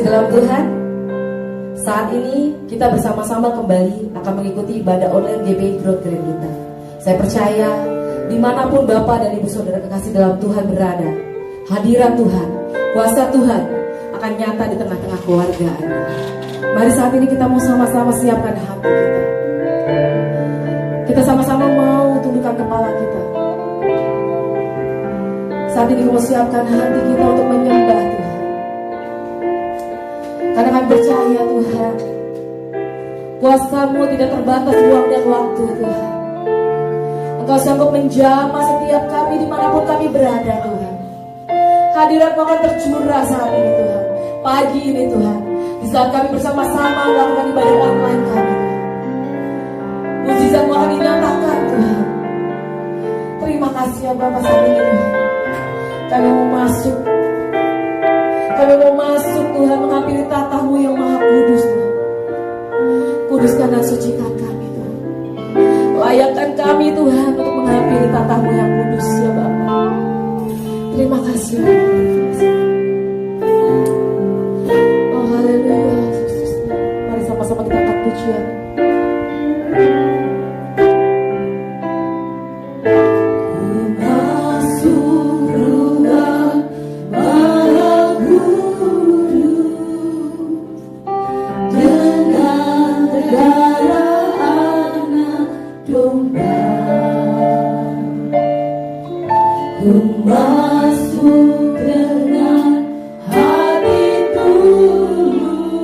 kasih dalam Tuhan, saat ini kita bersama-sama kembali akan mengikuti ibadah online GBI Growth Grand kita. Saya percaya dimanapun Bapak dan Ibu Saudara kekasih dalam Tuhan berada, hadirat Tuhan, kuasa Tuhan akan nyata di tengah-tengah keluarga Anda. Mari saat ini kita mau sama-sama siapkan hati kita. Kita sama-sama mau tundukkan kepala kita. Saat ini kita mau siapkan hati kita untuk menyembah Tuhan. Karena kami percaya Tuhan, kuasa-Mu tidak terbatas ruang dan waktu Tuhan. Engkau sanggup menjamah setiap kami dimanapun kami berada Tuhan. Hadirat-Mu akan tercurah saat ini Tuhan. Pagi ini Tuhan, di saat kami bersama-sama melakukan ibadah online kami Tuhan. Mujizat-Mu akan dinyatakan Tuhan. Terima kasih ya Bapak saat ini Tuhan. Kami mau masuk Tuhan menghampiri tata-Mu yang maha kudus Tuhan. Kuduskan dan sucikan kami Tuhan. Layakkan kami Tuhan untuk menghampiri tata-Mu yang kudus ya Bapak. Terima kasih. Oh haleluya. Mari sama-sama kita angkat pujian. Masuk dengan hati tulus,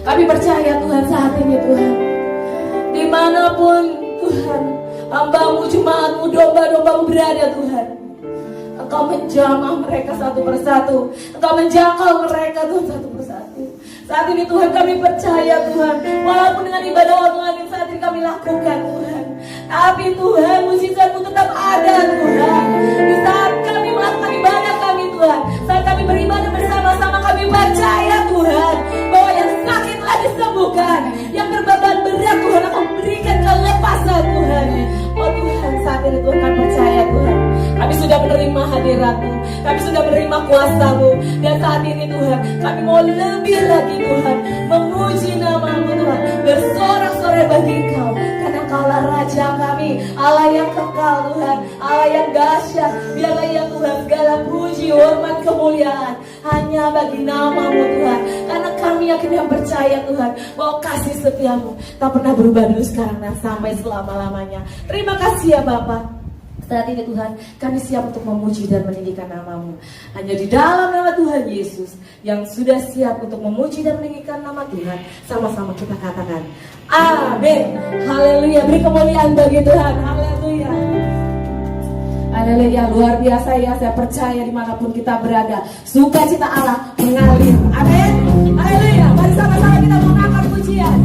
Kami percaya Tuhan saat ini Tuhan, dimanapun Tuhan hamba-Mu, jemaat-Mu, domba-domba-Mu berada Tuhan, Engkau menjamah mereka satu persatu, Engkau menjangkau mereka Tuhan satu persatu. Saat ini Tuhan kami percaya Tuhan, walaupun dengan ibadah online yang saat ini kami lakukan Tuhan, tapi Tuhan mujizat-Mu tetap ada Tuhan. Di saat kami melakukan ibadah kami Tuhan, saat kami beribadah bersama-sama, kami percaya Tuhan bahwa yang sakit telah disembuhkan, yang berbeban berat Tuhan akan berikan kelepasan Tuhan. Oh Tuhan, saat ini Tuhan kami percaya Tuhan, kami sudah menerima hadirat-Mu, kami sudah menerima kuasa-Mu, dan saat ini Tuhan kami mau lebih lagi Tuhan memuji nama-Mu Tuhan, bersorak bersorak bagi Engkau, karena Engkaulah Raja kami, Allah yang kekal Tuhan, Allah yang dahsyat. Biarlah ya Tuhan segala puji, hormat, kemuliaan hanya bagi nama-Mu Tuhan, karena kami yakin dan percaya Tuhan bahwa kasih setiamu tak pernah berubah dulu, sekarang dan sampai selama-lamanya. Terima kasih ya Bapak. Saat ini Tuhan, kami siap untuk memuji dan meninggikan nama-Mu. Hanya di dalam nama Tuhan Yesus yang sudah siap untuk memuji dan meninggikan nama Tuhan, sama-sama kita katakan amin. Haleluya. Beri kemuliaan bagi Tuhan. Haleluya. Haleluya. Luar biasa ya. Saya percaya dimanapun kita berada, sukacita Allah mengalir. Amin. Haleluya. Mari sama-sama kita mengangkat pujian.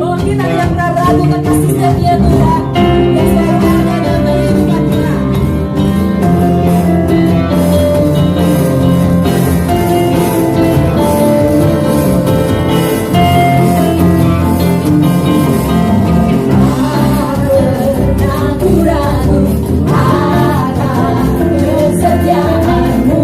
Bahwa kita tidak pernah ragukan kasih setia Tuhan yang selalu ada dalam kehidupan kita. Kesetiaanmu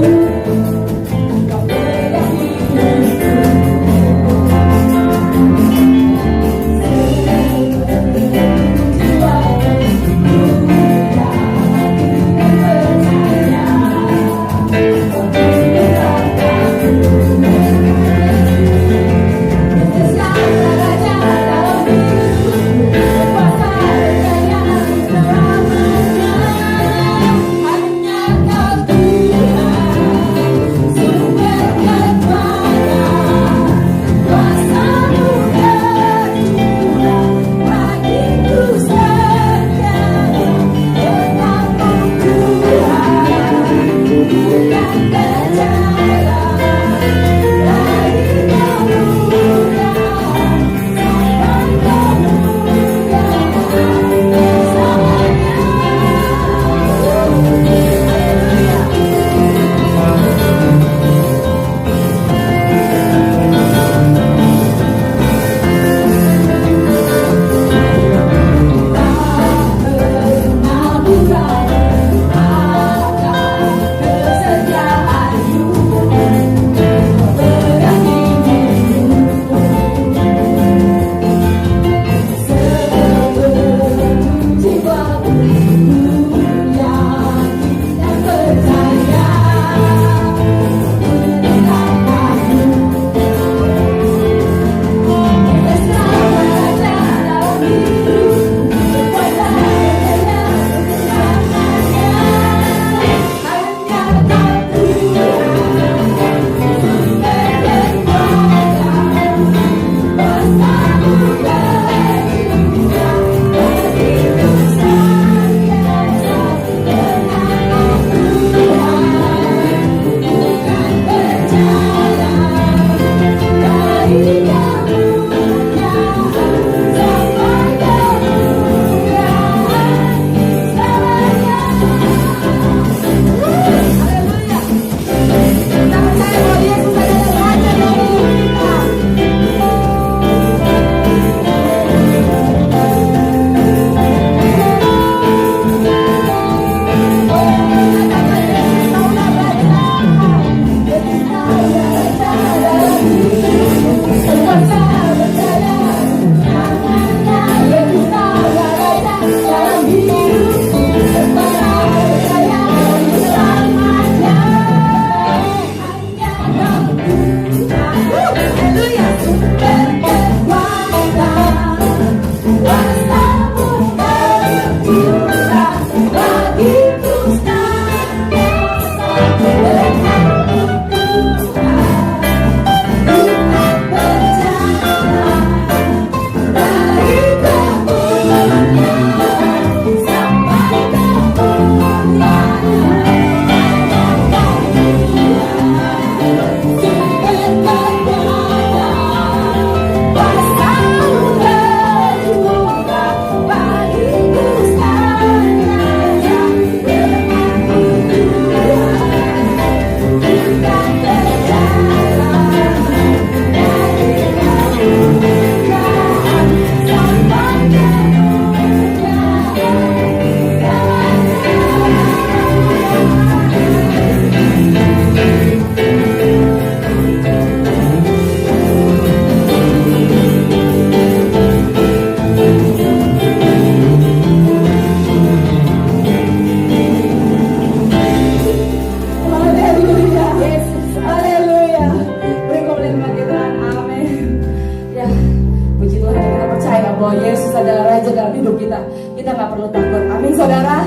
adalah Raja dalam hidup kita. Kita gak perlu takut. Amin saudara.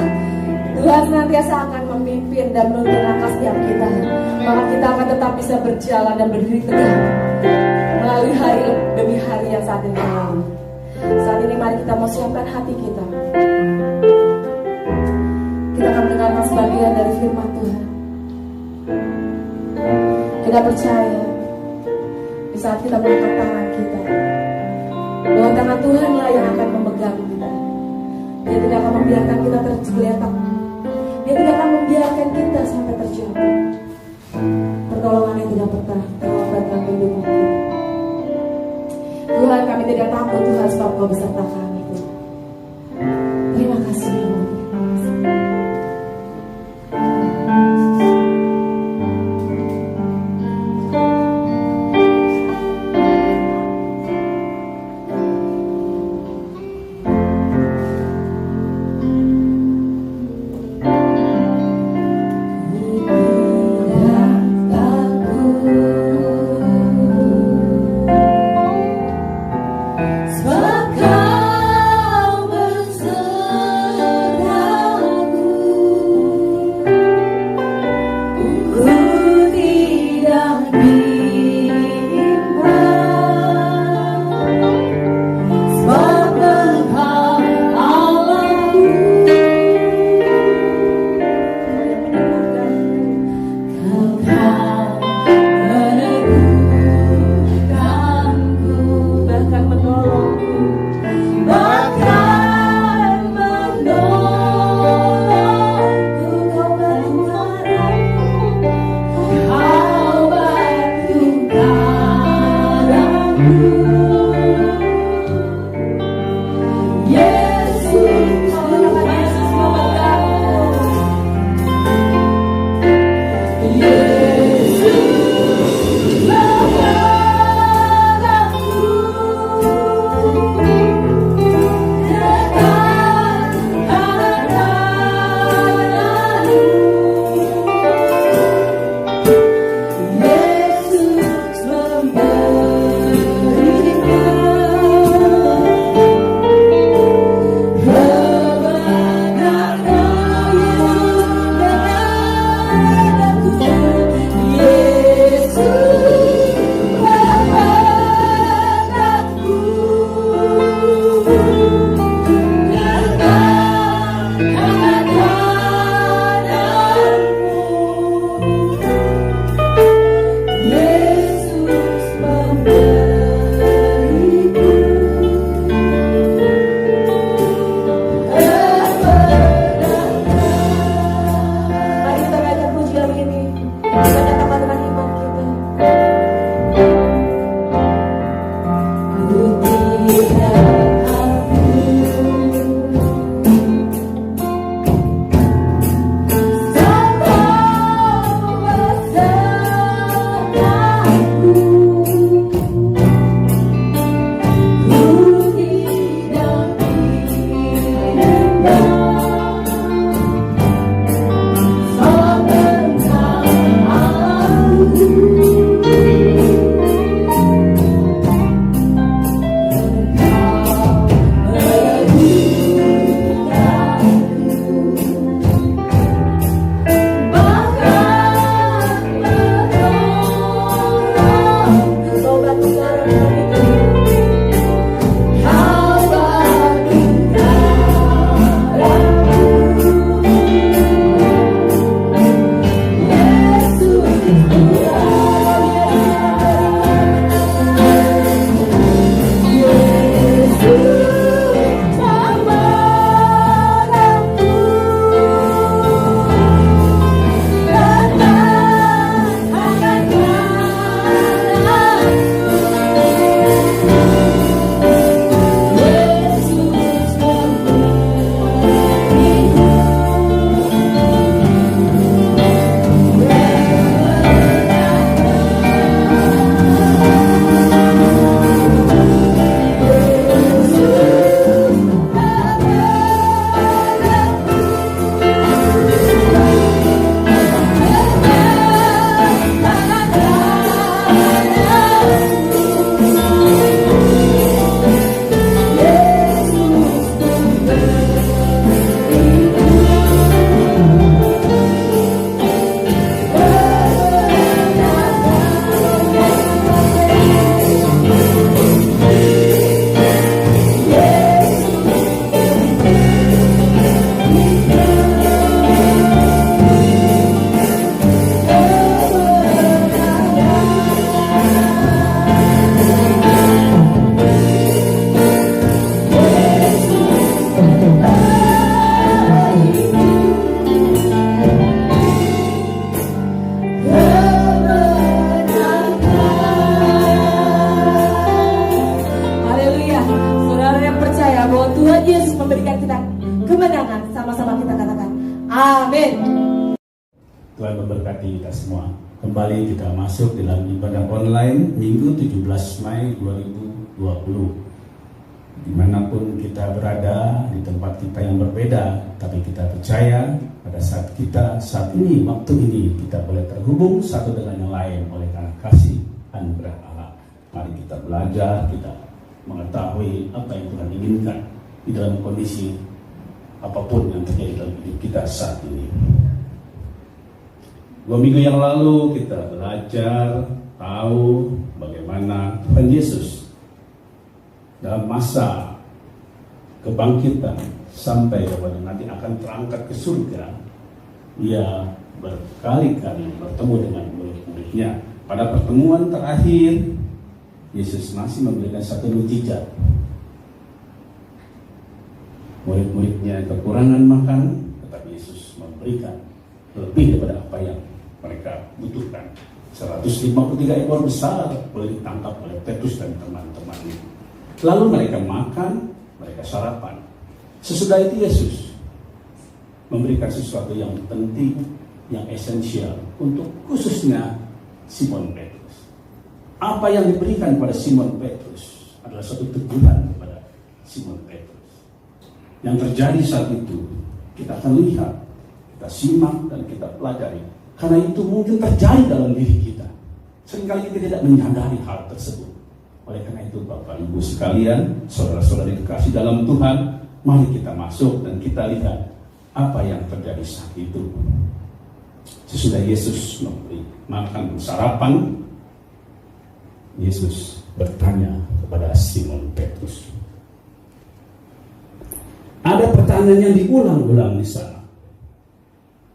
Tuhan senantiasa akan memimpin dan menuntun langkah setiap kita. Maka kita akan tetap bisa berjalan dan berdiri tegak melalui hari demi hari yang saat ini lalu. Saat ini mari kita mau siapkan hati kita. Kita akan mendengarkan sebagian dari firman Tuhan. Kita percaya di saat kita mengangkat tangan kita, bahwa tangan Tuhanlah yang akan memegang kita. Dia tidak akan membiarkan kita tergeletak. Dia tidak akan membiarkan kita sampai terjatuh. Pertolongannya tidak pernah terlambatkan kehidupan kita. Tuhan, kami tidak takut Tuhan, sebab Kau beserta kami Tuhan. Terima kasih Tuhan. Sebab Biarlah Tuhan Yesus memberikan kita kemenangan. Sama-sama kita katakan amin. Tuhan memberkati kita semua. Kembali kita masuk dalam ibadah online Minggu 17 Mei 2020. Dimanapun kita berada, di tempat kita yang berbeda, tapi kita percaya pada saat ini, waktu ini, kita boleh terhubung satu dengan yang lain oleh karena kasih anugerah Allah. Mari kita belajar, kita mengetahui apa yang Tuhan inginkan di dalam kondisi apapun yang terjadi dalam hidup kita saat ini. 2 minggu yang lalu kita belajar tahu bagaimana Tuhan Yesus dalam masa kebangkitan sampai kepada nanti akan terangkat ke surga, ia berkali-kali bertemu dengan murid-muridnya. Pada pertemuan terakhir, Yesus masih memberikan satu mukjizat. Murid-muridnya kekurangan makan, tetapi Yesus memberikan lebih daripada apa yang mereka butuhkan. 153 ekor besar boleh ditangkap oleh Petrus dan teman-temannya. Lalu mereka makan, mereka sarapan. Sesudah itu Yesus memberikan sesuatu yang penting, yang esensial untuk khususnya Simon Petrus. Apa yang diberikan kepada Simon Petrus adalah suatu teguran kepada Simon Petrus. Yang terjadi saat itu kita akan lihat, kita simak dan kita pelajari. Karena itu mungkin terjadi dalam diri kita. Seringkali kita tidak menyadari hal tersebut. Oleh karena itu Bapak Ibu sekalian, saudara-saudara dikasih dalam Tuhan, mari kita masuk dan kita lihat apa yang terjadi saat itu. Sesudah Yesus memberi makan sarapan, Yesus bertanya kepada Simon Petrus. Ada pertanyaan yang diulang-ulang di sana.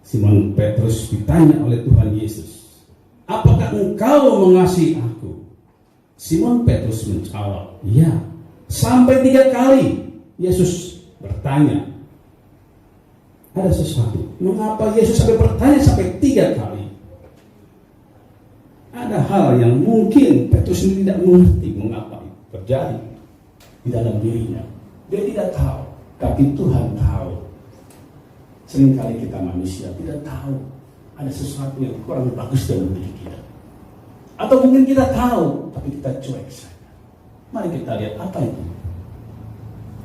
Simon Petrus ditanya oleh Tuhan Yesus, apakah engkau mengasihi aku? Simon Petrus menjawab, ya. Sampai 3 kali Yesus bertanya. Ada sesuatu. Mengapa Yesus sampai bertanya sampai 3 kali? Ada hal yang mungkin Petrus ini tidak mengerti mengapa itu terjadi di dalam dirinya. Dia tidak tahu, tapi Tuhan tahu. Seringkali kita manusia tidak tahu ada sesuatu yang kurang bagus dalam diri kita. Atau mungkin kita tahu, tapi kita cuek saja. Mari kita lihat apa itu.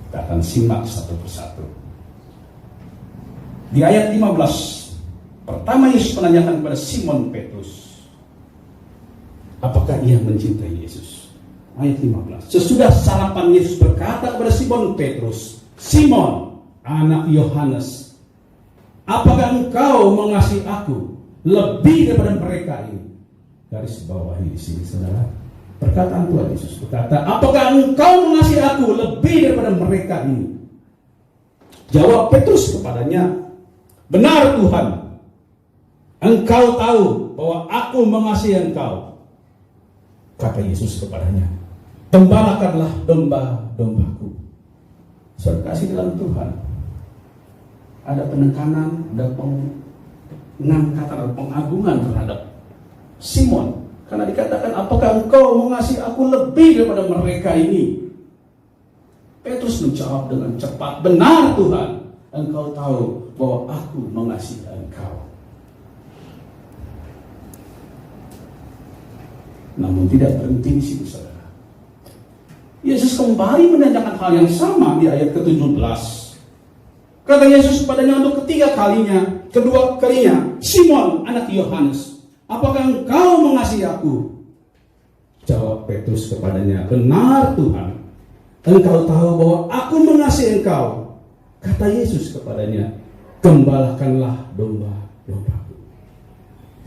Kita akan simak satu persatu. Di ayat 15, pertama Yesus menanyakan kepada Simon Petrus, apakah ia mencintai Yesus? Ayat 15. Sesudah sarapan Yesus berkata kepada Simon Petrus, Simon, anak Yohanes, apakah engkau mengasihi aku lebih daripada mereka ini? Garis bawahi di sini, saudara. Perkataan Tuhan Yesus berkata, apakah engkau mengasihi aku lebih daripada mereka ini? Jawab Petrus kepadanya, benar Tuhan, engkau tahu bahwa aku mengasihi engkau. Kata Yesus kepadanya, gembalakanlah domba-dombaku. Saudara kasih dalam Tuhan, ada penekanan, ada pengangkatan, ada pengagungan terhadap Simon, karena dikatakan apakah engkau mengasihi aku lebih daripada mereka ini? Petrus menjawab dengan cepat, benar Tuhan, engkau tahu bahwa aku mengasihi engkau. Namun tidak berhenti di sini, saudara. Yesus kembali menanyakan hal yang sama di ayat ke-17. Kata Yesus kepadanya untuk kedua kalinya, Simon anak Yohanes, apakah engkau mengasihi aku? Jawab Petrus kepadanya, benar Tuhan, engkau tahu bahwa aku mengasihi engkau. Kata Yesus kepadanya, gembalakanlah domba-dombaku.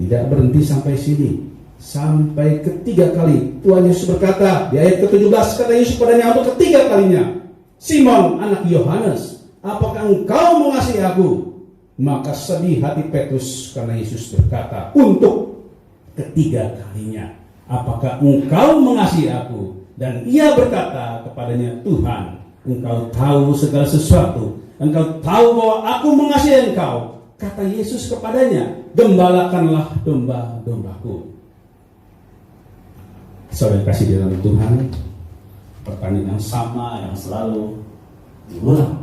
Tidak berhenti sampai sini. Sampai ketiga kali Tuhan Yesus berkata, di ayat ke-17, kata Yesus kepadanya untuk ketiga kalinya, Simon anak Yohanes, apakah engkau mengasihi aku? Maka sedih hati Petrus karena Yesus berkata untuk ketiga kalinya, apakah engkau mengasihi aku? Dan ia berkata kepadanya, Tuhan, engkau tahu segala sesuatu, engkau tahu bahwa aku mengasihi engkau. Kata Yesus kepadanya, gembalakanlah domba-dombaku. Saudara kasih di dalam Tuhan, pertanyaan yang sama yang selalu diulang.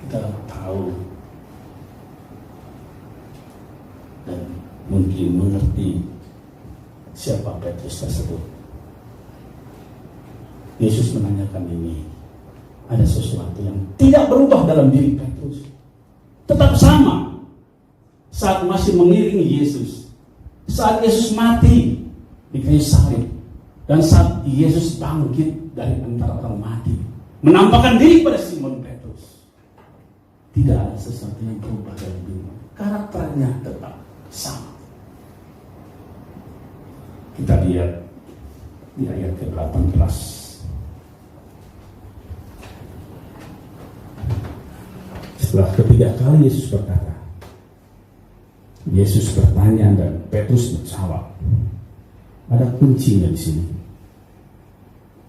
Kita tahu dan mungkin mengerti siapa Petrus tersebut. Yesus menanyakan ini. Ada sesuatu yang tidak berubah dalam diri Petrus. Tetap sama. Saat masih mengiringi Yesus. Saat Yesus mati di kayu salib. Dan saat Yesus bangkit dari antara orang mati. Menampakkan diri pada Simon Petrus. Tidak ada sesuatu yang berubah dalam diri. Karakternya tetap sama. Kita lihat di ayat ke-18. Setelah ketiga kali Yesus berkata, Yesus bertanya dan Petrus menjawab. Ada kuncinya di sini.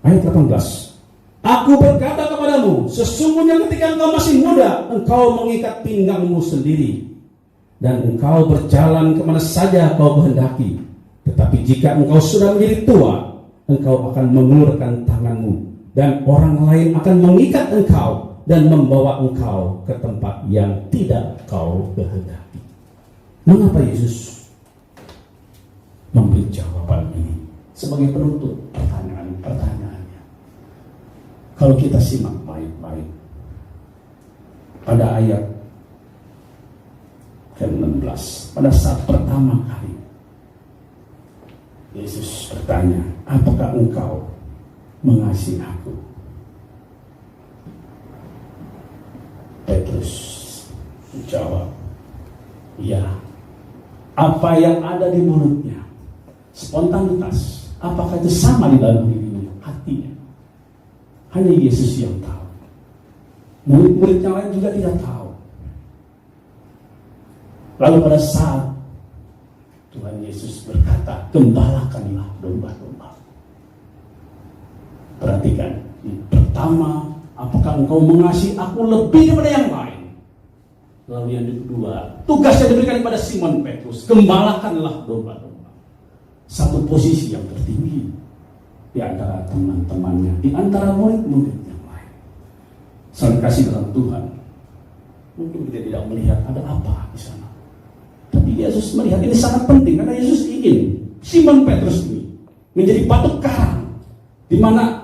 Ayat 18. Aku berkata kepadamu, sesungguhnya ketika engkau masih muda, engkau mengikat pinggangmu sendiri, dan engkau berjalan kemana saja kau kehendaki. Tetapi jika engkau sudah menjadi tua, engkau akan mengulurkan tanganmu, dan orang lain akan mengikat engkau dan membawa engkau ke tempat yang tidak kau kehendaki. Mengapa Yesus memberi jawaban ini sebagai penutup pertanyaannya? Kalau kita simak baik-baik pada ayat ke-16, pada saat pertama kali Yesus bertanya, apakah engkau mengasihi aku? Petrus menjawab, ya. Apa yang ada di mulutnya, spontanitas, apakah itu sama di dalam dirinya, hatinya? Hanya Yesus yang tahu. Murid-murid yang lain juga tidak tahu. Lalu pada saat Tuhan Yesus berkata, gembalakanlah domba-domba. Perhatikan, pertama, apakah engkau mengasihi aku lebih daripada yang lain? Lalu yang kedua, tugas yang diberikan kepada Simon Petrus, gembalakanlah domba-domba. Satu posisi yang tertinggi di antara teman-temannya, di antara murid-murid yang lain. Saling kasih dalam Tuhan. Mungkin kita tidak melihat ada apa di sana. Tapi Yesus melihat ini sangat penting karena Yesus ingin Simon Petrus ini menjadi batu karang di mana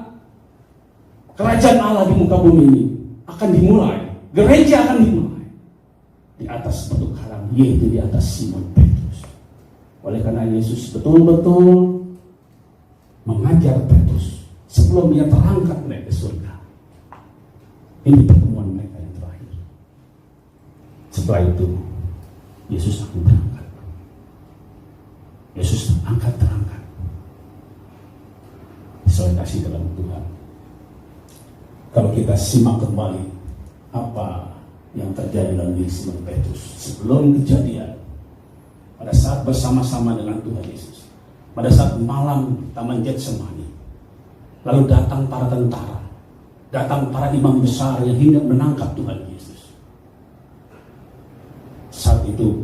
kerajaan Allah di muka bumi ini akan dimulai, gereja akan dimulai di atas batu karang, yaitu di atas Simon Petrus. Oleh karena Yesus betul-betul mengajar Petrus sebelum dia terangkat naik ke surga. Ini pertemuan mereka yang terakhir. Setelah itu Yesus akan berangkat. Yesus terangkat. Saya kasih dalam Tuhan. Kalau kita simak kembali apa yang terjadi dalam diri Simon Petrus sebelum kejadian, pada saat bersama-sama dengan Tuhan Yesus, pada saat malam Taman Getsemani, lalu datang para tentara, datang para imam besar yang hendak menangkap Tuhan Yesus. Saat itu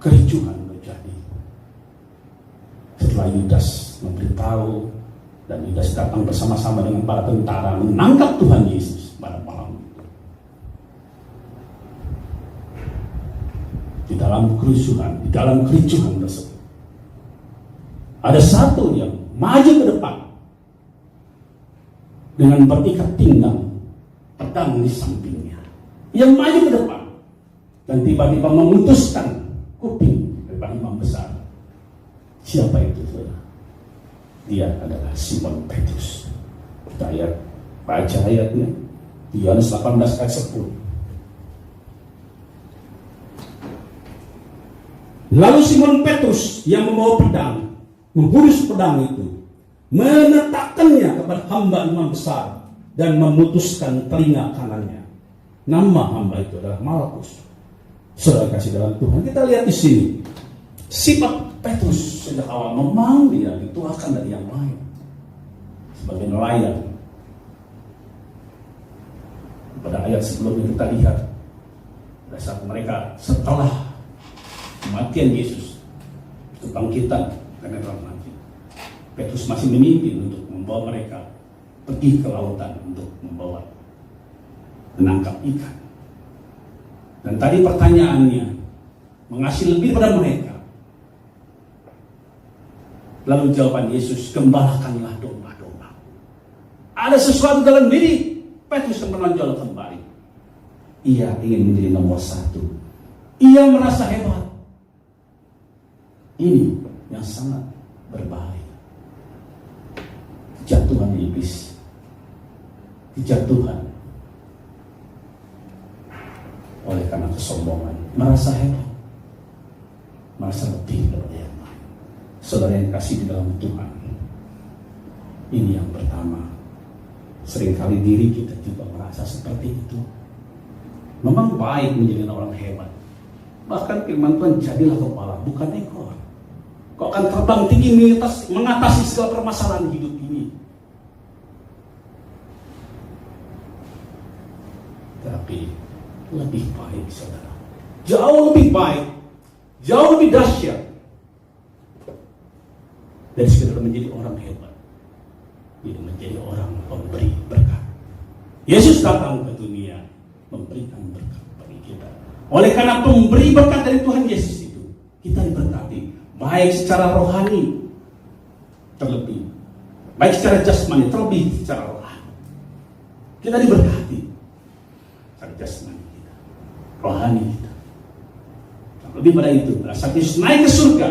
kericuhan terjadi. Setelah Yudas memberitahu dan Yudas datang bersama-sama dengan para tentara menangkap Tuhan Yesus pada malam itu. Di dalam kerusuhan, di dalam kericuhan tersebut, ada satu yang maju ke depan dengan berikat pinggang, pedang di sampingnya. Yang maju ke depan dan tiba-tiba memutuskan kuping daripada imam besar. Siapa itu, saudara? Dia adalah Simon Petrus. Kita baca ayatnya di Yohanes 18 ayat 10. Lalu Simon Petrus yang membawa pedang, menghunus pedang itu, meletakkannya kepada hamba imam besar dan memutuskan telinga kanannya. Nama hamba itu adalah Malkus. Saudara kasih dalam Tuhan, kita lihat di sini sifat Petrus sejak awal memang dia dituakan dari yang lain sebagai nelayan. Pada ayat sebelumnya kita lihat pada saat mereka setelah kematian Yesus, kebangkitan karena telah mati, Petrus masih memimpin untuk membawa mereka pergi ke lautan untuk menangkap ikan. Dan tadi pertanyaannya, mengasihi lebih pada mereka. Lalu jawaban Yesus, gembalakanlah domba-domba. Ada sesuatu dalam diri Petrus yang menonjol kembali. Ia ingin menjadi nomor satu. Ia merasa hebat. Ini yang sangat berbahaya. Kejatuhan iblis. Kejatuhan oleh karena kesombongan. Merasa hebat. Merasa lebih dari yang lain. Saudara yang kasih di dalam Tuhan. Ini yang pertama. Seringkali diri kita juga merasa seperti itu. Memang baik menjadi orang hebat. Bahkan firman Tuhan, jadilah kepala, bukan ekor. Kau akan terbang tinggi mengatasi segala permasalahan hidup ini. Tapi lebih baik, saudara. Jauh lebih baik, jauh lebih dahsyat dari sekedar menjadi orang hebat. Ini menjadi orang pemberi berkat. Yesus datang ke dunia memberikan berkat bagi kita. Oleh karena pemberi berkat dari Tuhan Yesus itu, kita diberkati, baik secara rohani terlebih, baik secara jasmani terlebih secara rohani. Kita diberkati secara jasmani kita, rohani kita. Lebih pada itu, saat Yesus naik ke surga,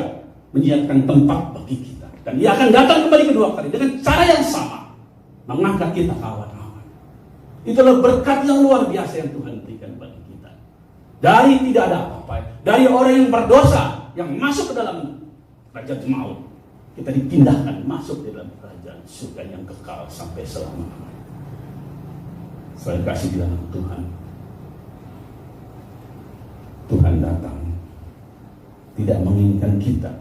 menyiapkan tempat bagi kita, dan Ia akan datang kembali kedua kali dengan cara yang sama, mengangkat kita ke awan-awan. Itulah berkat yang luar biasa yang Tuhan berikan bagi kita. Dari tidak ada apa-apa, dari orang yang berdosa yang masuk ke dalam kerajaan maut, kita dipindahkan masuk ke dalam kerajaan surga yang kekal sampai selama-lamanya. Selain kasih di dalam Tuhan, Tuhan datang tidak menginginkan kita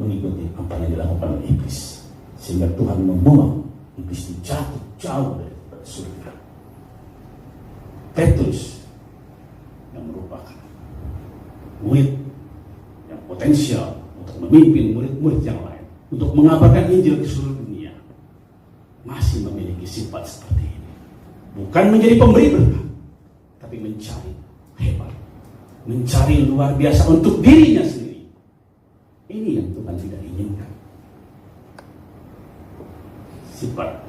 mengikuti apa yang dilakukan oleh iblis, sehingga Tuhan membuang iblis jauh dari surga. Petrus yang merupakan murid yang potensial untuk memimpin murid-murid yang lain, untuk mengabarkan Injil ke seluruh dunia, masih memiliki sifat seperti ini. Bukan menjadi pemberi berkat, tapi mencari hebat, mencari luar biasa untuk dirinya sendiri. Ini yang Tuhan tidak inginkan.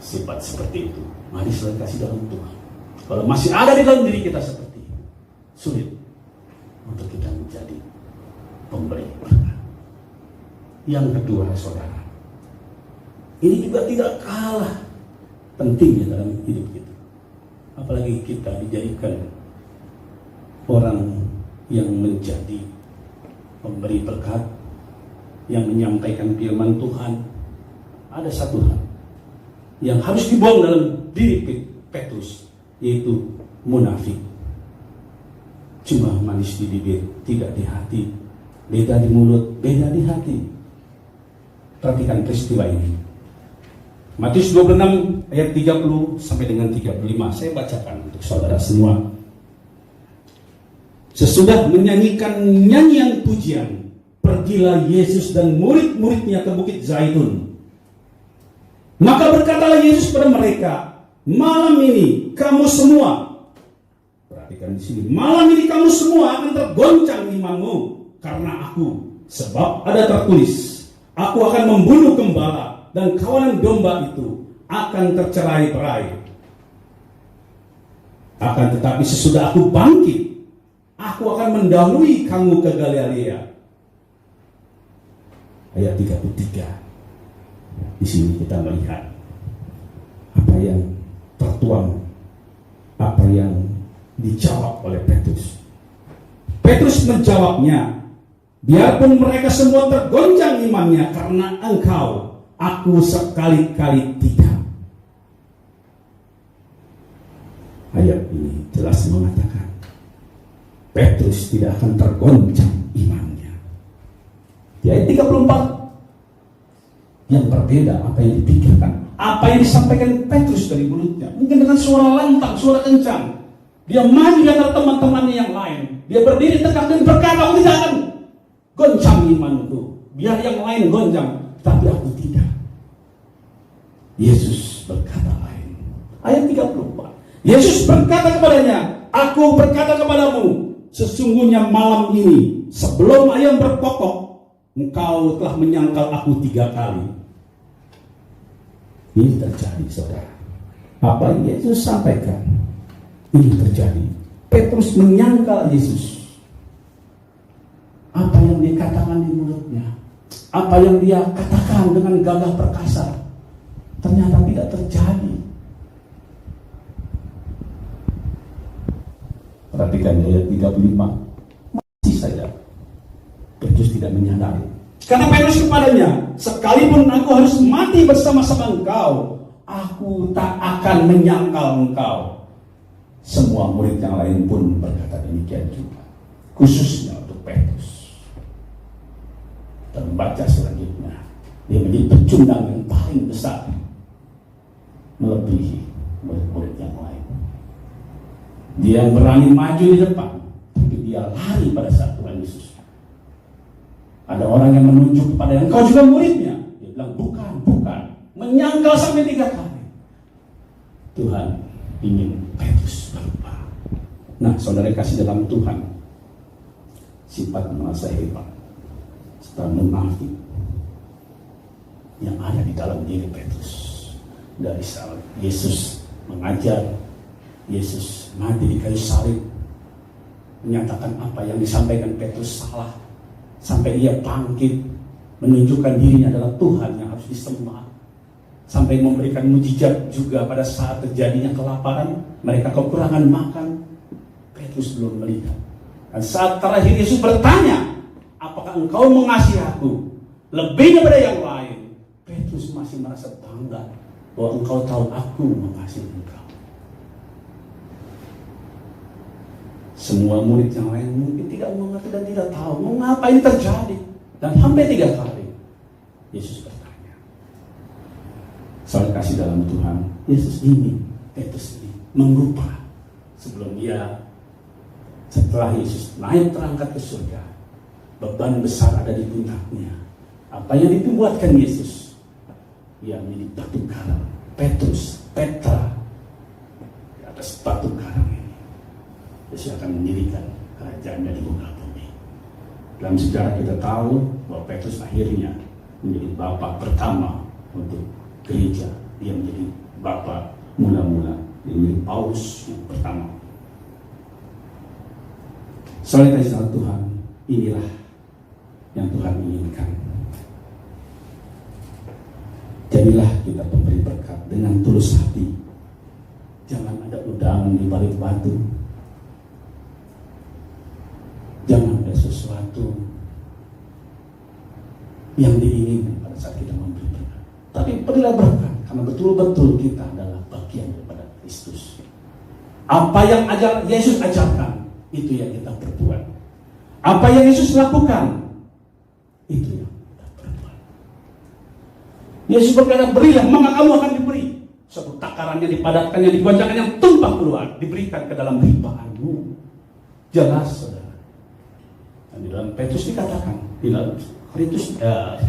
Sifat seperti itu, mari selalu kasih dalam Tuhan. Kalau masih ada di dalam diri kita seperti itu, sulit untuk kita menjadi pemberi berkat. Yang kedua, saudara, ini juga tidak kalah pentingnya dalam hidup kita. Apalagi kita dijadikan orang yang menjadi pemberi berkat, yang menyampaikan firman Tuhan. Ada satu hal yang harus dibuang dalam diri Petrus, yaitu munafik. Cuma manis di bibir, tidak di hati. Beda di mulut, beda di hati. Perhatikan peristiwa ini. Matius 26 ayat 30 sampai dengan 35. Saya bacakan untuk saudara semua. Sesudah menyanyikan nyanyian pujian, pergilah Yesus dan murid-muridnya ke Bukit Zaitun. Maka berkatalah Yesus pada mereka, malam ini kamu semua, perhatikan di sini, malam ini kamu semua akan tergoncang imanmu karena aku, sebab ada tertulis, aku akan membunuh gembala dan kawanan domba itu akan tercerai-berai. Akan tetapi sesudah aku bangkit, aku akan mendahului kamu ke Galilea. Ayat 33. Di sini kita melihat apa yang tertuang, apa yang dijawab oleh Petrus. Petrus menjawabnya, biarpun mereka semua tergoncang imannya karena engkau, aku sekali-kali tidak. Ayat ini jelas mengatakan Petrus tidak akan tergoncang imannya. Di ayat 34 yang berbeda apa yang dipikirkan, apa yang disampaikan Petrus dari mulutnya, mungkin dengan suara lantang, suara kencang. Dia maju di antara teman-temannya yang lain. Dia berdiri tegak dan berkata, aku tidak akan goncang imanku. Biar yang lain goncang, tapi aku tidak. Yesus berkata Ayat 34. Yesus berkata kepadanya, "Aku berkata kepadamu, sesungguhnya malam ini sebelum ayam berkokok, engkau telah menyangkal aku 3 kali." Ini terjadi, saudara. Apa yang Yesus sampaikan, ini terjadi. Petrus menyangkal Yesus. Apa yang dikatakan di mulutnya, apa yang dia katakan dengan gagah perkasa, ternyata tidak terjadi. Perhatikan ayat 35. Masih saja Petrus tidak menyadari. Karena Petrus kepadanya, "Sekalipun aku harus mati bersama-sama engkau, aku tak akan menyangkal engkau." Semua murid yang lain pun berkata demikian juga, khususnya untuk Petrus. Dan baca selanjutnya, dia menjadi pecundang yang paling besar, melebihi murid-murid yang lain. Dia berani maju di depan, tapi dia lari pada saat Tuhan Yesus. Ada orang yang menunjuk kepada yang, "Engkau juga muridnya." Dia bilang, bukan. Menyangkal sampai 3 kali. Tuhan ingin Petrus berubah. Nah, saudara kasih dalam Tuhan, sifat merasa hebat, serta munafik yang ada di dalam diri Petrus. Dari saat Yesus mengajar, Yesus mati di kayu salib, menyatakan apa yang disampaikan Petrus salah, sampai ia bangkit, menunjukkan dirinya adalah Tuhan yang harus disembah, sampai memberikan mujizat juga pada saat terjadinya kelaparan, mereka kekurangan makan, Petrus belum melihat. Dan saat terakhir Yesus bertanya, "Apakah engkau mengasihi aku lebih daripada yang lain?" Petrus masih merasa bangga bahwa engkau tahu aku mengasihi engkau. Semua murid yang lain mungkin tidak mengerti dan tidak tahu mengapa ini terjadi. Dan sampai 3 kali Yesus bertanya. Saudara kasih dalam Tuhan, Yesus ingin Petrus ini mengubah. Sebelum setelah Yesus naik terangkat ke surga, beban besar ada di pundaknya. Apa yang dibuatkan Yesus? Ia menjadi batu karang. Petrus, Petra, di atas batu karang ini Yesus akan mendirikan kerajaannya di muka bumi. Dalam sejarah kita tahu bahwa Petrus akhirnya menjadi bapak pertama untuk gereja. Dia menjadi bapak mula-mula, dia menjadi Paulus yang pertama. Soalnya kasih tahu Tuhan, inilah yang Tuhan inginkan. Jadilah kita pemberi berkat dengan tulus hati. Jangan ada udang di balik batu. Jangan ada sesuatu yang diinginkan pada saat kita memberi berkat. Tapi berilah berkat karena betul-betul kita adalah bagian daripada Kristus. Apa yang Yesus ajarkan, itu yang kita perbuat. Apa yang Yesus lakukan, itu yang kita perbuat. Yesus berkata, "Berilah, maka kamu akan diberi." Suatu takaran yang dipadatkan, yang dibacakan, yang tumpah keluar, diberikan ke dalam ribaanmu. Jelas, saudara. Dan di dalam Petrus dikatakan, di dalam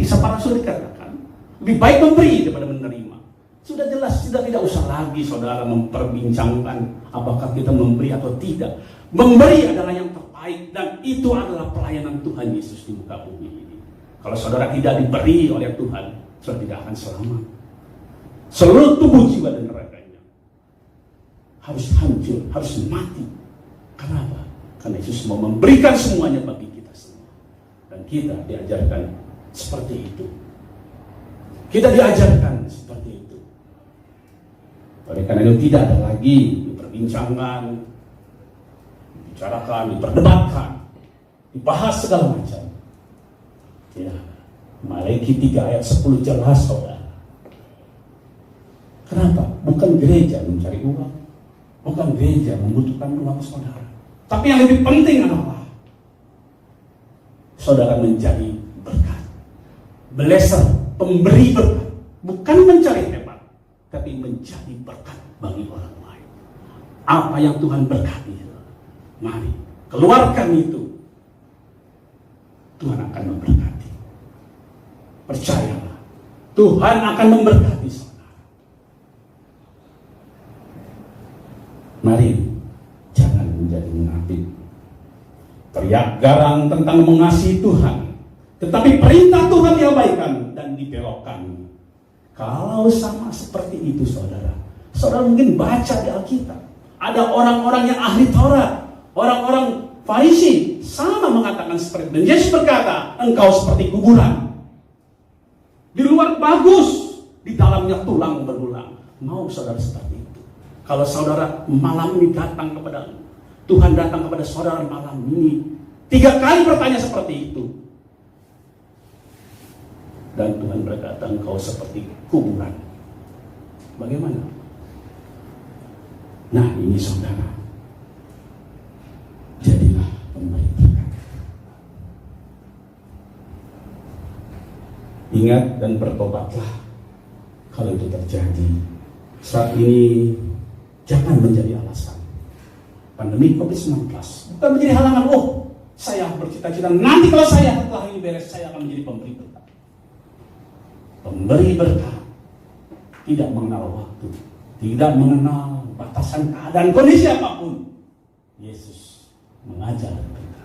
Kisah Para Rasul dikatakan, lebih baik memberi daripada menerima. Sudah jelas, tidak usah lagi saudara memperbincangkan apakah kita memberi atau tidak. Memberi adalah yang terbaik, dan itu adalah pelayanan Tuhan Yesus di muka bumi ini. Kalau saudara tidak diberi oleh Tuhan, saudara tidak akan selamat. Seluruh tubuh, jiwa, dan raganya harus hancur, harus mati. Kenapa? Karena Yesus mau memberikan semuanya bagi kita semua. Dan kita diajarkan seperti itu. Kita diajarkan seperti itu. Oleh karena itu tidak ada lagi diperbincangkan, dibicarakan, diperdebatkan, dibahas segala macam. Ya, Malaiki 3 ayat 10 jelas, saudara. Kenapa? Bukan gereja mencari uang, bukan gereja membutuhkan uang saudara. Tapi yang lebih penting adalah saudara menjadi berkat, blesser, pemberi berkat, bukan mencari hebat, tapi menjadi berkat bagi orang lain. Apa yang Tuhan berkati, mari keluarkan itu. Tuhan akan memberkati. Percayalah, Tuhan akan memberkati saudara. Mari jangan menjadi munafik. Teriak garang tentang mengasihi Tuhan, tetapi perintah Tuhan diabaikan dan dibelokkan. Kalau sama seperti itu saudara mungkin baca di Alkitab. Ada orang-orang yang ahli Taurat, orang-orang Farisi sama mengatakan seperti itu. Dan Yesus berkata, engkau seperti kuburan. Di luar bagus, di dalamnya tulang berulang. Mau saudara seperti itu? Kalau saudara malam ini datang kepada Tuhan, datang kepada saudara malam ini, 3 kali bertanya seperti itu. Dan Tuhan berkata, engkau seperti kuburan. Bagaimana? Nah ini saudara, jadilah pemberi berkat. Ingat dan bertobatlah kalau itu terjadi. Saat ini jangan menjadi alasan. Pandemi COVID-19 bukan menjadi halangan. Saya bercita-cita nanti kalau saya setelah ini beres, saya akan menjadi pemberi berkat. Pemberi berkat tidak mengenal waktu, tidak mengenal batasan keadaan kondisi apapun. Yesus mengajar kita.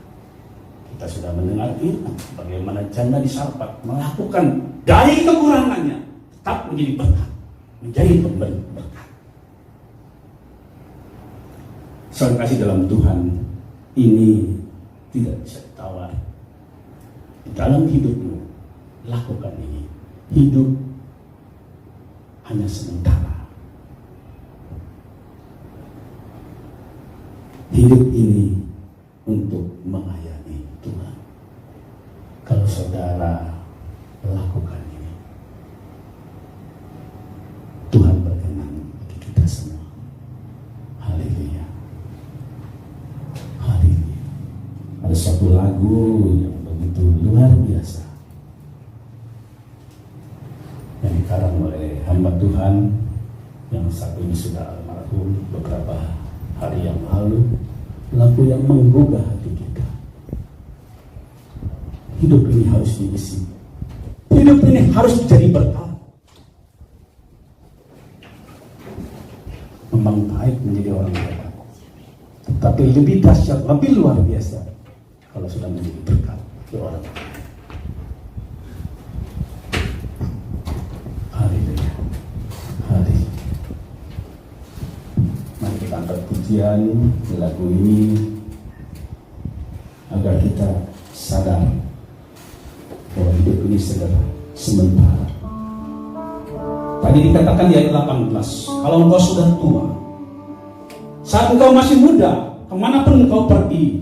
Kita sudah mendengar itu, bagaimana janda di Sarfat melakukan dari kekurangannya tetap menjadi berkat, menjadi pemberi berkat. Saudara kasih dalam Tuhan, ini tidak bisa ditawar. Di dalam hidupmu, lakukan ini. Hidup hanya sementara. Hidup ini untuk melayani Tuhan. Kalau saudara lakukan ini, Tuhan berkenan bagi kita semua. Haleluya. Haleluya. Ada satu lagu yang begitu luar biasa yang dikarang oleh hamba Tuhan yang saat ini sudah almarhum beberapa hari yang lalu. Lagu yang menggugah hati kita. Hidup ini harus diisi. Hidup ini harus menjadi berkat. Memang baik menjadi orang berkat, tapi lebih dahsyat, lebih luar biasa kalau sudah menjadi berkat bagi orang. Haleluya. Haleluya. Mari kita angkat pujian di lagu ini agar kita sadar bahwa hidup ini sementara. Tadi dikatakan di ayat 18, kalau engkau sudah tua, saat engkau masih muda, kemanapun engkau pergi,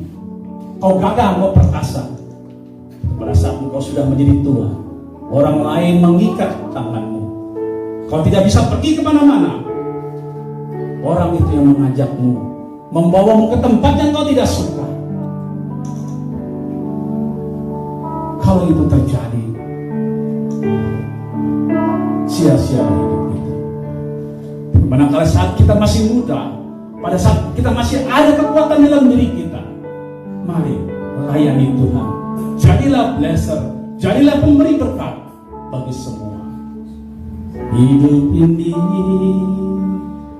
kau gagah, kau perkasa. Pada saat engkau sudah menjadi tua, orang lain mengikat tanganmu, kau tidak bisa pergi kemana-mana. Orang itu yang mengajakmu, membawamu ke tempat yang kau tidak suka. Kalau itu terjadi, sia-sia hidup kita. Manakala saat kita masih muda, pada saat kita masih ada kekuatan dalam diri kita, mari layani Tuhan. Jadilah blesser, jadilah pemberi berkat bagi semua. Hidup ini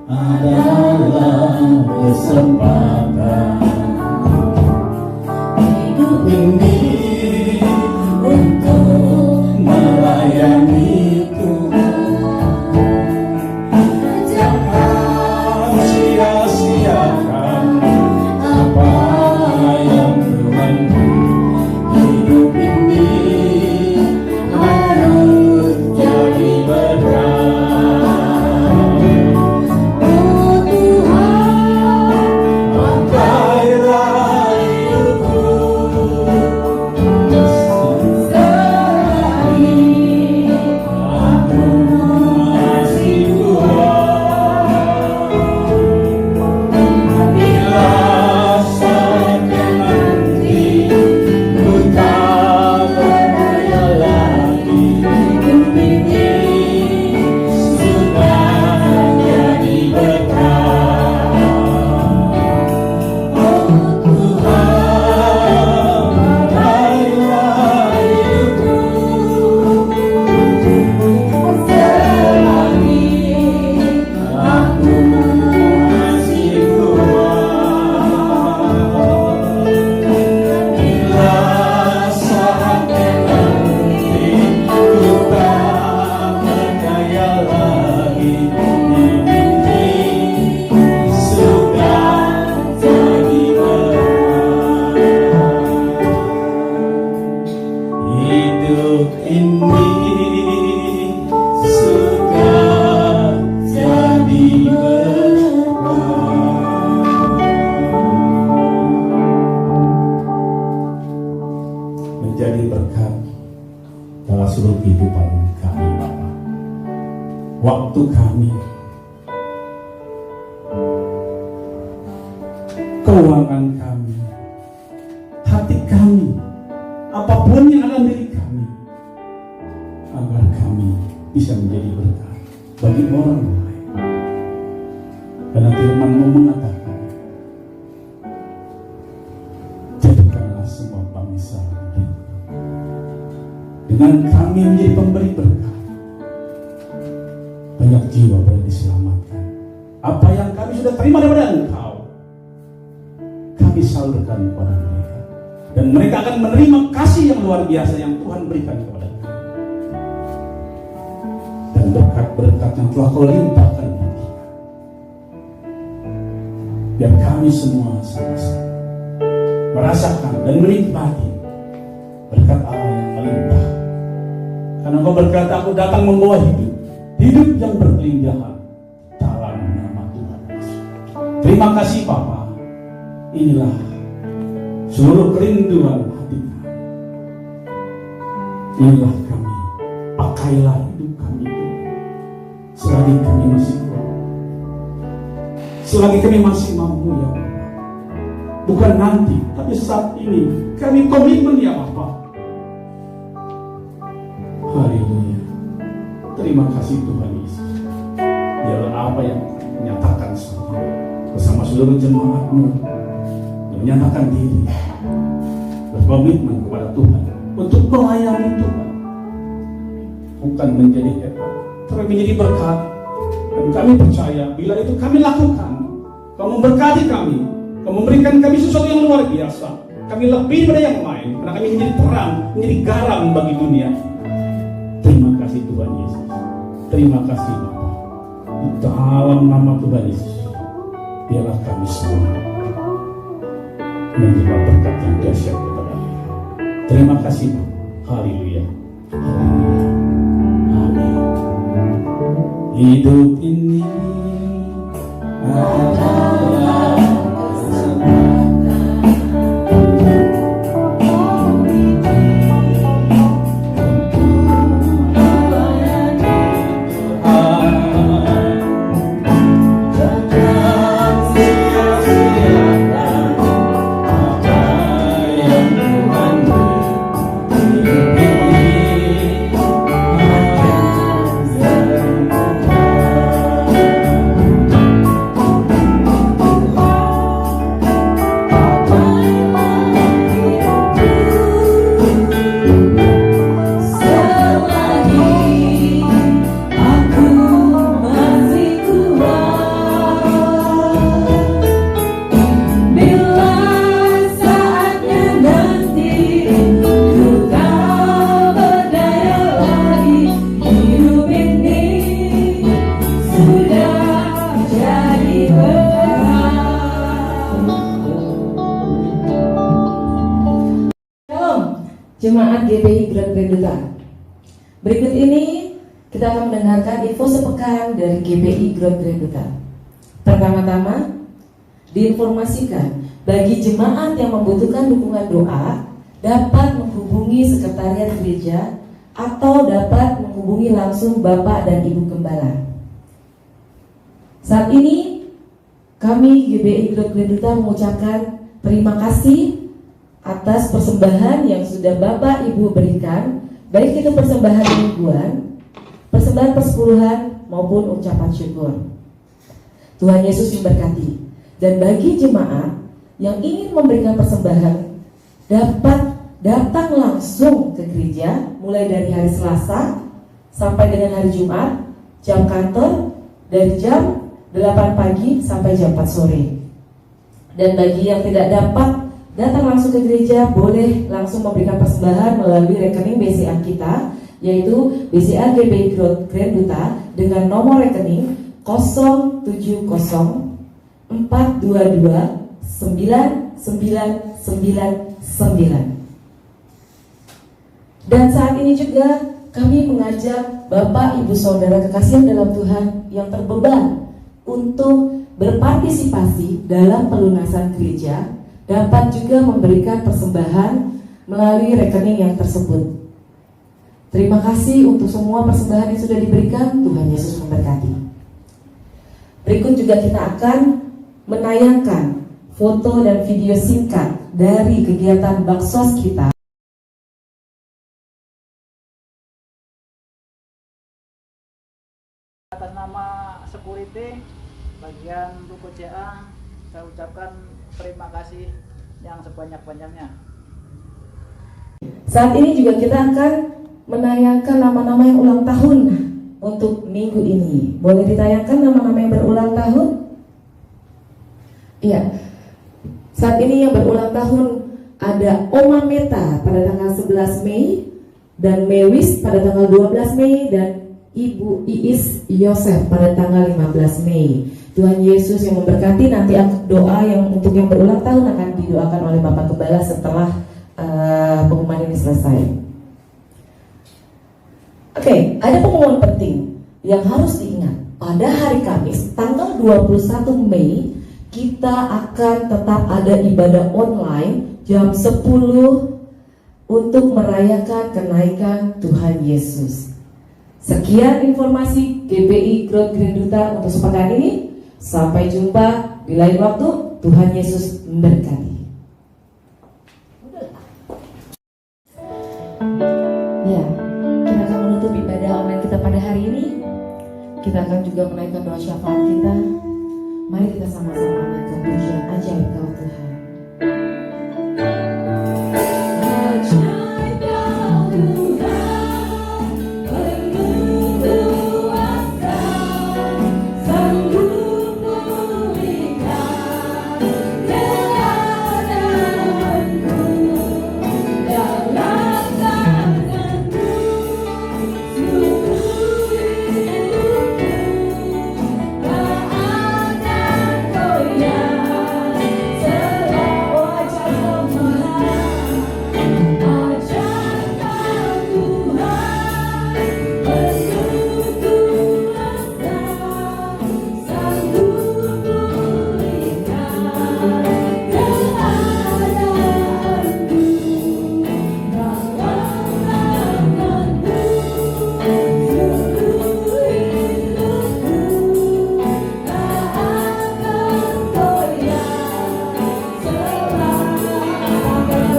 adalah kesempatan. Hidup ini untuk melayani Tuhan. Jangan sia-siakan apa yang Tuhan beri. Hidup ini harus jadi berkat. waktu kami, keuangan kami, hati kami, apapun yang ada milik kami, agar kami bisa menjadi berkat bagi orang lain. Karena firman-Mu mengatakan, jadikanlah semua bangsa dengan kami menjadi pemberi berkat, banyak jiwa boleh diselamatkan. Apa yang kami sudah terima daripada Engkau, kami salurkan kepada mereka, dan mereka akan menerima kasih yang luar biasa yang Tuhan berikan kepada kami, dan berkat-berkat yang telah Kau limpahkan bagi kami. Biar kami semua sama-sama merasakan dan menikmati berkat Allah yang melimpah. Karena Kau berkata, aku datang membawa hidup yang berkelindahan dalam nama Tuhan Yesus. Terima kasih Bapa. Inilah seluruh kerinduan hati kami. Inilah kami. Pakailah hidup kami itu selagi kami masih kuat, selagi kami masih mampu ya Bapa. Bukan nanti, tapi saat ini kami komitmen ya Bapa. Haleluya. Terima kasih Tuhan Yesus. Biarlah apa yang menyatakan bersama seluruh jemaat-Mu menyatakan diri, berkomitmen kepada Tuhan untuk melayani Tuhan, bukan menjadi hebat, tapi menjadi berkat. Dan kami percaya bila itu kami lakukan, Kau memberkati kami, Kau memberikan kami sesuatu yang luar biasa. Kami lebih daripada yang lain, karena kami menjadi terang, menjadi garam bagi dunia. Terima kasih Tuhan Yesus. Terima kasih Bapa. Di dalam nama Tuhan Yesus, biarlah kami semua menerima berkat yang dahsyat kepada Dia. Terima kasih Bapa. Haleluya. Haleluya. Amin. Hidup ini adalah Jemaat GBI Grand Duta. Berikut ini kita akan mendengarkan info sepekan dari GBI Grand Duta. Pertama-tama, diinformasikan bagi jemaat yang membutuhkan dukungan doa dapat menghubungi sekretariat gereja atau dapat menghubungi langsung Bapak dan Ibu Gembala. Saat ini kami GBI Grand Duta mengucapkan terima kasih atas persembahan yang sudah Bapak Ibu berikan, baik itu persembahan mingguan, persembahan persepuluhan maupun ucapan syukur. Tuhan Yesus memberkati. Dan bagi jemaat yang ingin memberikan persembahan dapat datang langsung ke gereja mulai dari hari Selasa sampai dengan hari Jumat, jam kantor dari jam 8 pagi sampai jam 4 sore. Dan bagi yang tidak dapat datang langsung ke gereja, boleh langsung memberikan persembahan melalui rekening BCA kita, yaitu BCA GBI Grand Duta dengan nomor rekening 07042299999. Dan saat ini juga kami mengajak Bapak Ibu Saudara kekasihan dalam Tuhan yang terbeban untuk berpartisipasi dalam pelunasan gereja dapat juga memberikan persembahan melalui rekening yang tersebut. Terima kasih untuk semua persembahan yang sudah diberikan. Tuhan Yesus memberkati. Berikut juga kita akan menayangkan foto dan video singkat dari kegiatan baksos kita. Atas nama security bagian Ruko CA, saya ucapkan terima kasih yang sebanyak-banyaknya. Saat ini juga kita akan menayangkan nama-nama yang ulang tahun untuk minggu ini. Boleh ditayangkan nama-nama yang berulang tahun? Iya. Saat ini yang berulang tahun ada Oma Meta pada tanggal 11 Mei dan Mewis pada tanggal 12 Mei dan Ibu Iis Yosef pada tanggal 15 Mei. Tuhan Yesus yang memberkati. Nanti doa yang untuk yang berulang tahun akan didoakan oleh Bapak Gembala setelah pengumuman ini selesai. Oke, ada pengumuman penting yang harus diingat. Pada hari Kamis tanggal 21 Mei kita akan tetap ada ibadah online jam 10 untuk merayakan kenaikan Tuhan Yesus. Sekian informasi GBI Growth Grand Duta untuk sepekan ini. Sampai jumpa di lain waktu. Tuhan Yesus memberkati. Ya, kita akan menutup ibadah online kita pada hari ini. Kita akan juga menaikkan doa syafaat kita. Mari kita sama-sama menaikkan pujian ajaib Kau Tuhan. Ajaib Kau Tuhan, penuh kuasa, sanggup pulihkan keadaanku dalam tanganmu seluruh hidupku. Tak akan goyah selalu ajaib Tuhan, ajaib Tuhan, penuh kuasa, sanggup pulihkan keadaanku dalam tanganmu seluruh hidupku. Tak akan goyah selalu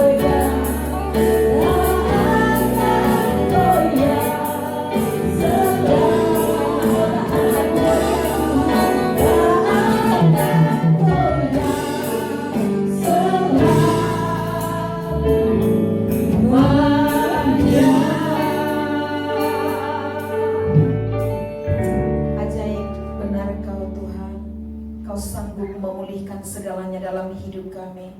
goyah, Ajaib benar Kau Tuhan, Kau sanggup memulihkan segalanya dalam hidup kami.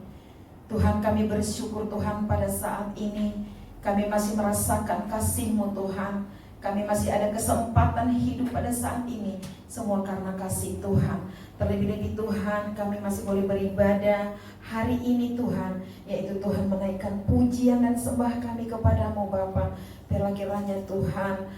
Tuhan, kami bersyukur Tuhan pada saat ini kami masih merasakan kasih-Mu Tuhan. Kami masih ada kesempatan hidup pada saat ini, semua karena kasih Tuhan. Terlebih-lebih Tuhan, kami masih boleh beribadah hari ini Tuhan, yaitu Tuhan menaikkan pujian dan sembah kami kepadamu Bapa. Biarlah kiranya Tuhan,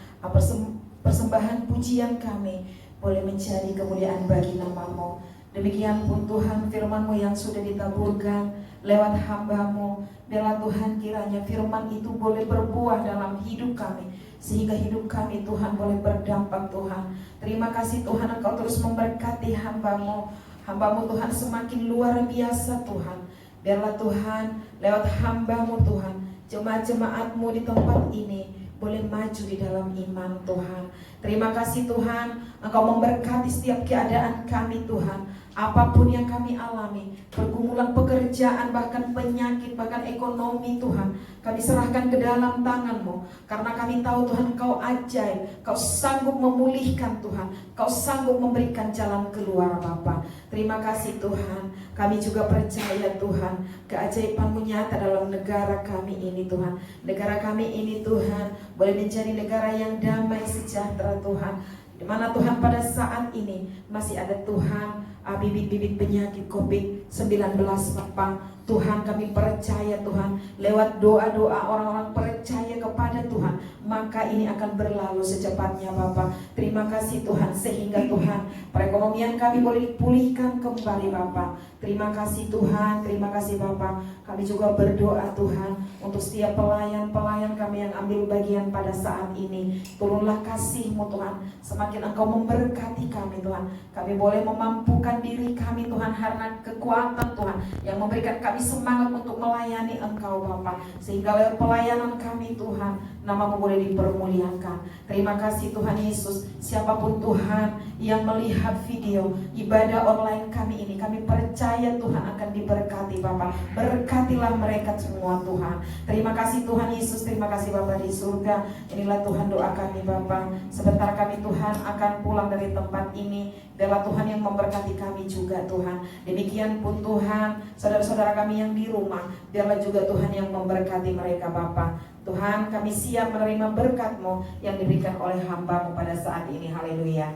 persembahan pujian kami boleh menjadi kemuliaan bagi nama-Mu. Demikian pun Tuhan, firman-Mu yang sudah ditaburkan lewat hamba-Mu, biarlah Tuhan kiranya firman itu boleh berbuah dalam hidup kami, sehingga hidup kami Tuhan boleh berdampak Tuhan. Terima kasih Tuhan, Engkau terus memberkati hamba-Mu. Hamba-Mu Tuhan semakin luar biasa Tuhan. Biarlah Tuhan lewat hamba-Mu Tuhan, jemaat-jemaat-Mu di tempat ini boleh maju di dalam iman Tuhan. Terima kasih Tuhan, Engkau memberkati setiap keadaan kami Tuhan. Apapun yang kami alami, pergumulan pekerjaan, bahkan penyakit, bahkan ekonomi Tuhan, kami serahkan ke dalam tangan-Mu. Karena kami tahu Tuhan, Kau ajaib, Kau sanggup memulihkan Tuhan, Kau sanggup memberikan jalan keluar Bapa. Terima kasih Tuhan. Kami juga percaya Tuhan, keajaiban-Mu nyata dalam negara kami ini Tuhan. Negara kami ini Tuhan boleh menjadi negara yang damai sejahtera Tuhan, di mana Tuhan pada saat ini masih ada Tuhan bibit-bibit penyakit COVID-19 Bapa. Tuhan, kami percaya Tuhan, lewat doa-doa orang-orang percaya kepada Tuhan, maka ini akan berlalu secepatnya Bapa. Terima kasih Tuhan, sehingga Tuhan perekonomian kami boleh dipulihkan kembali Bapa. Terima kasih Tuhan, terima kasih Bapa. Kami juga berdoa Tuhan untuk setiap pelayan-pelayan kami yang ambil bagian pada saat ini. Turunlah kasih-Mu Tuhan, semakin Engkau memberkati kami Tuhan. Kami boleh memampukan diri kami Tuhan, karena kekuatan Tuhan yang memberikan kami semangat untuk melayani Engkau Bapa. Sehingga lewat pelayanan kami Tuhan, nama-Mu boleh dipermuliakan. Terima kasih Tuhan Yesus. Siapapun Tuhan yang melihat video ibadah online kami ini, kami percaya Tuhan akan diberkati Bapa. Berkatilah mereka semua Tuhan. Terima kasih Tuhan Yesus. Terima kasih Bapa di surga. Inilah Tuhan doa kami Bapa. Sebentar kami Tuhan akan pulang dari tempat ini. Biarlah Tuhan yang memberkati kami juga Tuhan. Demikian pun Tuhan, saudara-saudara kami yang di rumah, biarlah juga Tuhan yang memberkati mereka Bapa. Tuhan, kami siap menerima berkat-Mu yang diberikan oleh hamba-Mu pada saat ini. Haleluya.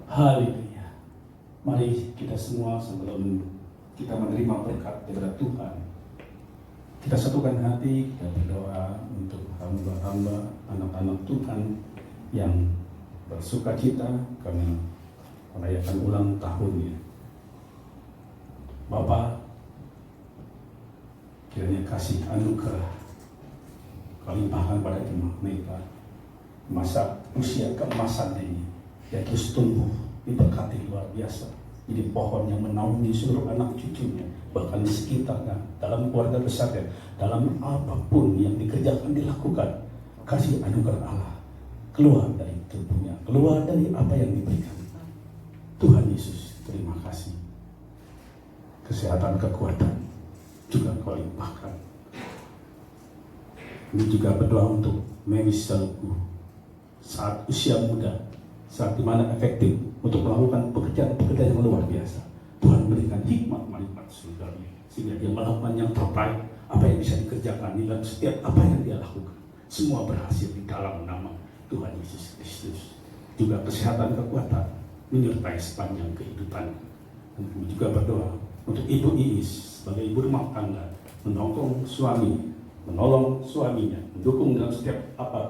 Haleluya. Mari kita semua sebelum kita menerima berkat daripada Tuhan, kita satukan hati, kita berdoa untuk hamba-hamba, anak-anak Tuhan yang bersuka cita karena merayakan ulang tahunnya. Bapa, kiranya kasih anugerah Kau limpahkan pada jemaat mereka masa usia keemasan ini, ya terus tumbuh diberkati luar biasa, jadi pohon yang menaungi seluruh anak cucunya, bahkan di sekitarnya, dalam keluarga besarnya, dalam apapun yang dikerjakan dilakukan. Kasih anugerah Allah keluar dari tubuhnya, keluar dari apa yang diberikan. Tuhan Yesus, terima kasih. Kesehatan, kekuatan juga Kau limpahkan. Ini juga berdoa untuk Mary Salku saat usia muda, saat dimana efektif untuk melakukan pekerjaan-pekerjaan yang luar biasa. Tuhan berikan hikmat malaikat surgawi sehingga dia melakukan yang terbaik, apa yang bisa dikerjakan dalam setiap apa yang dia lakukan. Semua berhasil di dalam nama Tuhan Yesus Kristus. Juga kesehatan, kekuatan menyertai sepanjang kehidupan. Dan kami juga berdoa untuk Ibu Iis sebagai ibu rumah tangga, menolong suaminya, mendukung dalam setiap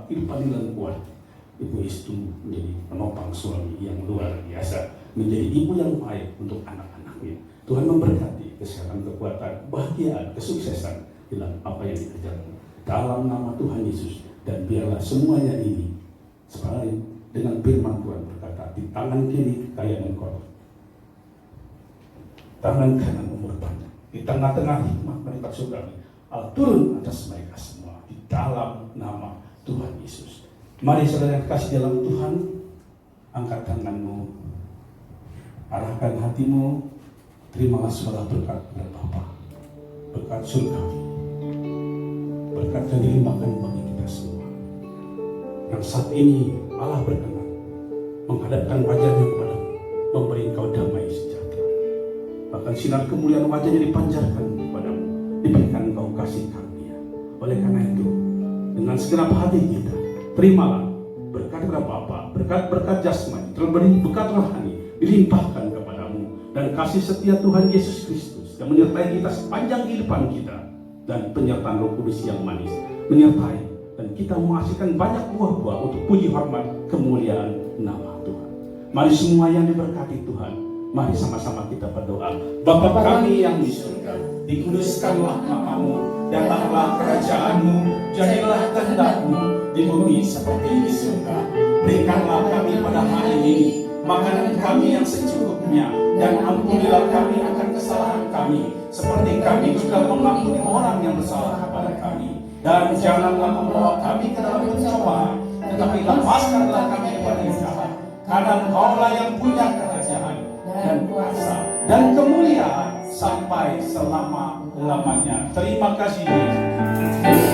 kehidupan di dalam keluarga. Ibu Iis tumbuh menjadi penopang suami yang luar biasa, menjadi ibu yang baik untuk anak-anaknya. Tuhan memberkati kesehatan, kekuatan, kebahagiaan, kesuksesan dalam apa yang dikerjakan. Dalam nama Tuhan Yesus, dan biarlah semuanya ini sepadan dengan firman Tuhan berkata, di tangan kiri kekayaan Engkau, tangan kanan umur panjang, di tengah-tengah hikmat malaikat surgawi, Allah turun atas mereka semua di dalam nama Tuhan Yesus. Mari saudara yang kasih dalam Tuhan, angkat tanganmu, arahkan hatimu, terimalah segala berkat dari Bapa, berkat surgawi, berkat yang dilimpahkan bagi kita semua. Yang saat ini Allah berkenan menghadapkan wajahnya kepadamu, memberi engkau damai sejahtera. Bahkan sinar kemuliaan wajahnya dipancarkan kepadamu, diberikan engkau kasih karunia. Oleh karena itu, dengan segenap hati kita, terimalah berkat dari Bapa, berkat-berkat jasmani, terberi berkat rohani, dilimpahkan kepadamu, dan kasih setia Tuhan Yesus Kristus yang menyertai kita sepanjang kehidupan kita, dan penyertaan Roh Kudus yang manis menyertai, dan kita menghasilkan banyak buah-buah untuk puji hormat kemuliaan nama Tuhan. Mari semua yang diberkati Tuhan, mari sama-sama kita berdoa. Bapa kami yang di surga, dikuduskanlah nama-Mu, datanglah kerajaan-Mu, jadilah kehendak-Mu di bumi seperti di surga. Berikanlah kami pada hari ini makanan kami yang secukupnya, dan ampunilah kami akan kesalahan kami, seperti kami juga mengampuni orang yang bersalah kepada kami. Dan janganlah membawa kami ke dalam pencobaan, tetapi lepaskanlah kami daripada yang jahat. Karena Engkau-lah yang punya kerajaan dan kuasa dan kemuliaan sampai selama-lamanya. Terima kasih Yesus.